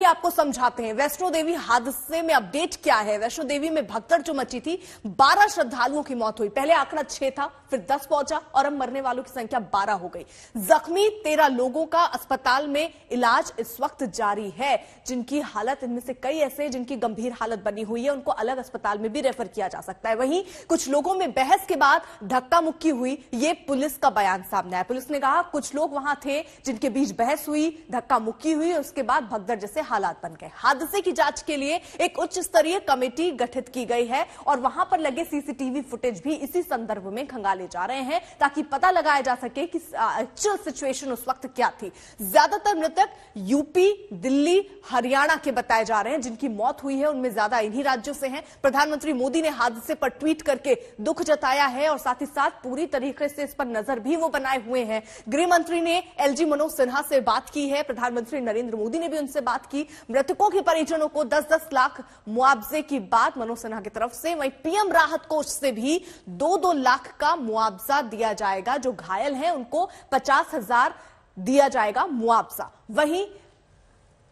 आपको समझाते हैं वैष्णो देवी हादसे में अपडेट क्या है। वैष्णो देवी में भगदड़ जो मची थी, 12 श्रद्धालुओं की मौत हुई। पहले आंकड़ा 6 था, फिर 10 पहुंचा और अब मरने वालों की संख्या 12 हो गई। जख्मी 13 लोगों का अस्पताल में इलाज इस वक्त जारी है, जिनकी हालत, इनमें से कई ऐसे जिनकी गंभीर हालत बनी हुई है, उनको अलग अस्पताल में भी रेफर किया जा सकता है। वहीं कुछ लोगों में बहस के बाद धक्का मुक्की हुई, ये पुलिस का बयान सामने आया। पुलिस ने कहा कुछ लोग वहां थे जिनके बीच बहस हुई, धक्का मुक्की हुई, उसके बाद भगदड़ जैसे हालात बन गए। हादसे की जांच के लिए एक उच्च स्तरीय कमेटी गठित की गई है और वहां पर लगे सीसीटीवी फुटेज भी इसी संदर्भ में खंगाले जा रहे हैं, ताकि पता लगाया जा सके कि एक्चुअल सिचुएशन उस वक्त क्या थी। ज्यादातर मृतक यूपी, दिल्ली, हरियाणा के बताए जा रहे हैं। जिनकी मौत हुई है उनमें ज्यादा इन्हीं राज्यों से हैं। प्रधानमंत्री मोदी ने हादसे पर ट्वीट करके दुख जताया है और साथ ही साथ पूरी तरीके से इस पर नजर भी वो बनाए हुए हैं। गृह मंत्री ने एलजी मनोज सिन्हा से बात की है, प्रधानमंत्री नरेंद्र मोदी ने भी उनसे बात की। मृतकों के परिजनों को 10-10 लाख मुआवजे की बात मनोज सिन्हा की तरफ से। वहीं पीएम राहत कोष से भी 2-2 लाख का मुआवजा दिया जाएगा। जो घायल हैं उनको 50,000 दिया जाएगा मुआवजा। वहीं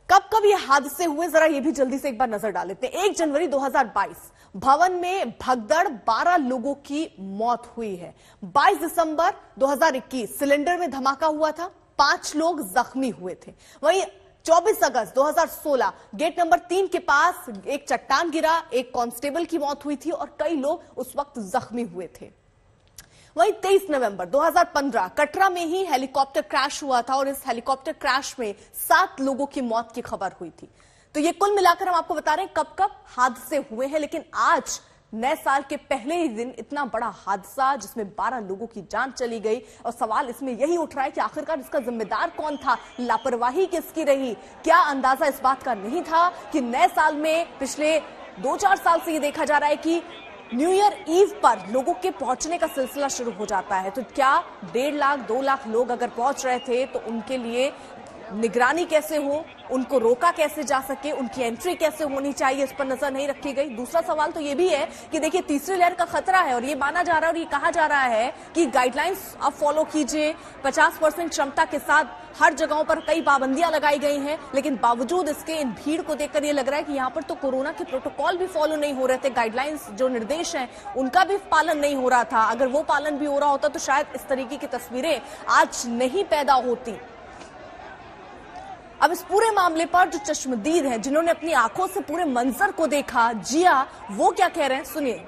कब कब ये हादसे हुए, जरा ये भी जल्दी से एक बार नजर डाल लेते हैं। 1 जनवरी 2022 भवन में भगदड़, 12 लोगों की मौत हुई है। 22 दिसंबर 2021 सिलेंडर में धमाका हुआ था, 5 लोग जख्मी हुए थे। वहीं 24 अगस्त 2016 गेट नंबर 3 के पास एक चट्टान गिरा, एक कांस्टेबल की मौत हुई थी और कई लोग उस वक्त जख्मी हुए थे। वहीं 23 नवंबर 2015 कटरा में ही हेलीकॉप्टर क्रैश हुआ था और इस हेलीकॉप्टर क्रैश में 7 लोगों की मौत की खबर हुई थी। तो ये कुल मिलाकर हम आपको बता रहे हैं कब कब हादसे हुए हैं। लेकिन आज नए साल के पहले ही दिन इतना बड़ा हादसा जिसमें 12 लोगों की जान चली गई और सवाल इसमें यही उठ रहा है कि आखिरकार इसका जिम्मेदार कौन था, लापरवाही किसकी रही। क्या अंदाजा इस बात का नहीं था कि नए साल में पिछले 2-4 साल से ये देखा जा रहा है कि न्यू ईयर ईव पर लोगों के पहुंचने का सिलसिला शुरू हो जाता है। तो क्या 1.5 लाख 2 लाख लोग अगर पहुंच रहे थे तो उनके लिए निगरानी कैसे हो, उनको रोका कैसे जा सके, उनकी एंट्री कैसे होनी चाहिए, इस पर नजर नहीं रखी गई। दूसरा सवाल तो ये भी है कि देखिए तीसरी लहर का खतरा है और ये माना जा रहा है और ये कहा जा रहा है कि गाइडलाइंस आप फॉलो कीजिए। 50% क्षमता के साथ हर जगहों पर कई पाबंदियां लगाई गई हैं, लेकिन बावजूद इसके इन भीड़ को देखकर ये लग रहा है कि यहां पर तो कोरोना के प्रोटोकॉल भी फॉलो नहीं हो रहे थे। गाइडलाइंस जो निर्देश हैं उनका भी पालन नहीं हो रहा था। अगर वो पालन भी हो रहा होता तो शायद इस तरीके की तस्वीरें आज नहीं पैदा होती। अब इस पूरे मामले पर जो चश्मदीद हैं, जिन्होंने अपनी आंखों से पूरे मंजर को देखा, जिया, वो क्या कह रहे हैं, सुनिए।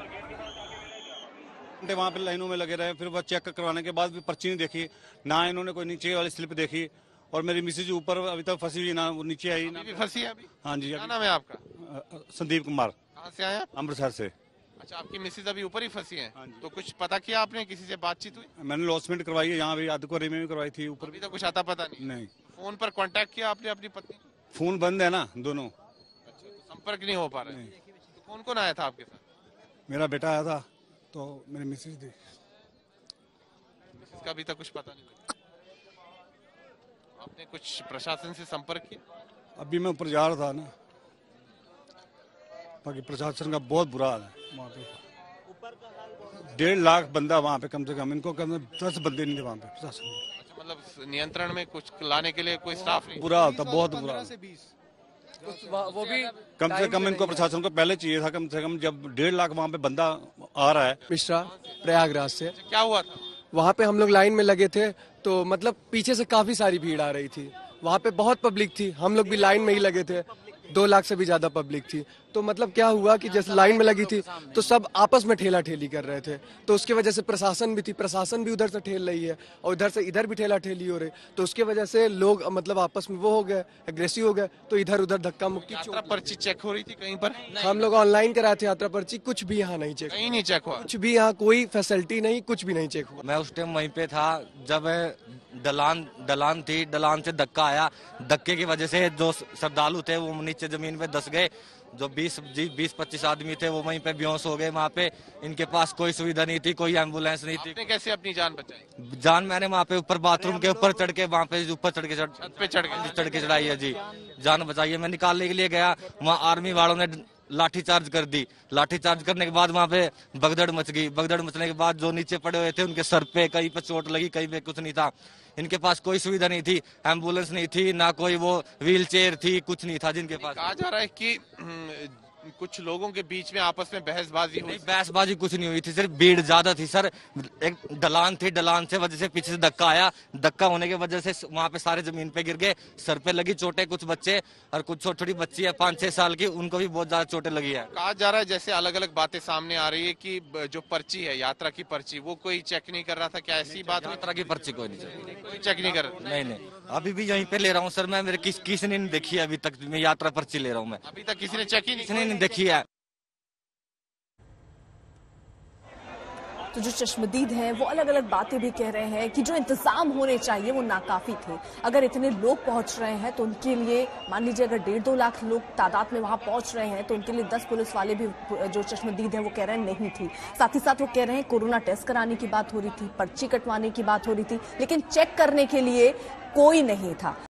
वहां पे लाइनों में लगे रहे, फिर वह चेक करवाने के बाद भी पर्ची नहीं देखी, ना इन्होंने कोई नीचे वाली स्लिप देखी और मेरी मिसेज ऊपर अभी तक फंसी हुई, ना वो नीचे आई ना फंसी है अभी। हाँ जी। क्या नाम है आपका? संदीप कुमार। कहाँ से आया? अमृतसर से। अच्छा, आपकी मिसेज अभी ऊपर ही फंसी है। तो कुछ पता किया आपने, किसी से बातचीत हुई? मैंने लॉसमेंट करवाई है, यहाँ भी आदकोरी में भी करवाई थी, ऊपर अभी तो कुछ आता पता नहीं। फोन पर कांटेक्ट किया आपने अपनी पत्नी? फोन बंद है ना दोनों। अच्छा, तो संपर्क नहीं हो पा रहे। तो कौन कौन आया था आपके साथ? मेरा बेटा आया था, तो मेरी मिसेज थी। मिसेज का अभी तक कुछ पता नहीं लगा। आपने कुछ प्रशासन से संपर्क किया? अभी मैं ऊपर जा रहा था ना, बाकी प्रशासन का बहुत बुरा हाल है वहाँ पे। 1.5 लाख बंदा वहाँ पे कम से कम, इनको कम से कम 10 बंदे नहीं थे वहाँ पे प्रशासन में। मतलब नियंत्रण में कुछ लाने के लिए कोई स्टाफ नहीं? बुरा हाल था, बहुत बुरा। वो भी कम से कम इनको प्रशासन को पहले चाहिए था, कम से कम जब 1.5 लाख वहाँ पे बंदा आ रहा है। मिश्रा प्रयागराज से। क्या हुआ था वहाँ पे? हम लोग लाइन में लगे थे तो मतलब पीछे से काफी सारी भीड़ आ रही थी, वहाँ पे बहुत पब्लिक थी, हम लोग भी लाइन में ही लगे थे, 2 लाख से भी ज्यादा पब्लिक थी। तो मतलब क्या हुआ कि जैसे लाइन में लगी थी तो सब आपस में ठेला ठेली कर रहे थे, तो उसकी वजह से प्रशासन भी थी, प्रशासन भी उधर से ठेल रही है और इधर से इधर भी ठेला ठेली हो रही, तो उसकी वजह से लोग मतलब आपस में वो हो गए, एग्रेसिव हो गए, तो इधर उधर धक्का मुक्की। यात्रा पर्ची चेक हो रही थी कहीं पर? हम लोग ऑनलाइन कराए थे यात्रा पर्ची, कुछ भी यहाँ नहीं चेक, कहीं नहीं चेक हुआ, कुछ भी यहाँ कोई फैसिलिटी नहीं, कुछ भी नहीं चेक हुआ। मैं उस टाइम वहीं पे था जब ढलान थी, ढलान से धक्का आया, धक्के की वजह से जो श्रद्धालु थे वो नीचे जमीन पे धंस गए। जो 20-25 आदमी थे वो वहीं पे बेहोश हो गए। वहाँ पे इनके पास कोई सुविधा नहीं थी, कोई एम्बुलेंस नहीं थी। आपने कैसे अपनी जान बचाई? जान मैंने वहाँ पे ऊपर बाथरूम के ऊपर चढ़ के, वहाँ पे ऊपर चढ़ के चढ़ के चढ़ाई है जी, जान बचाई है। मैं निकालने के लिए गया, वहाँ आर्मी वालों ने लाठीचार्ज कर दी। लाठीचार्ज करने के बाद वहां पे भगदड़ मच गई। भगदड़ मचने के बाद जो नीचे पड़े हुए थे उनके सर पे कहीं पे चोट लगी, कहीं पे कुछ नहीं था। इनके पास कोई सुविधा नहीं थी, एम्बुलेंस नहीं थी, ना कोई वो व्हील चेयर थी, कुछ नहीं था जिनके पास। कहा जा रहा है कि कुछ लोगों के बीच में आपस में बहसबाजी हुई। बहसबाजी कुछ नहीं हुई थी, सिर्फ भीड़ ज्यादा थी सर। एक ढलान थी, ढलान से वजह से पीछे से धक्का आया। धक्का होने की वजह से वहां पे सारे जमीन पे गिर गए। सर पे लगी चोटें, कुछ बच्चे और कुछ छोटी छोटी बच्ची है 5-6 साल की, उनको भी बहुत ज्यादा चोटें लगी है। कहा जा रहा है जैसे अलग अलग बातें सामने आ रही है कि जो पर्ची है, यात्रा की पर्ची, वो कोई चेक नहीं कर रहा था। क्या ऐसी बात? यात्रा की पर्ची कोई नहीं, कोई चेक नहीं कर? नहीं, अभी भी यहीं पे ले रहा हूँ सर मैं। मेरे किसी ने नहीं देखी है अभी तक। मैं यात्रा पर्ची ले रहा हूँ मैं, अभी तक किसी ने चेक ही नहीं देखी है। तो जो चश्मदीद हैं वो अलग अलग बातें भी कह रहे हैं कि जो इंतजाम होने चाहिए वो नाकाफी थे। अगर इतने लोग पहुंच रहे हैं तो उनके लिए, मान लीजिए अगर 1.5-2 लाख लोग तादाद में वहां पहुंच रहे हैं तो उनके लिए 10 पुलिस वाले भी, जो चश्मदीद हैं वो कह रहे हैं नहीं थी। साथ ही साथ वो कह रहे हैं कोरोना टेस्ट कराने की बात हो रही थी, पर्ची कटवाने की बात हो रही थी, लेकिन चेक करने के लिए कोई नहीं था।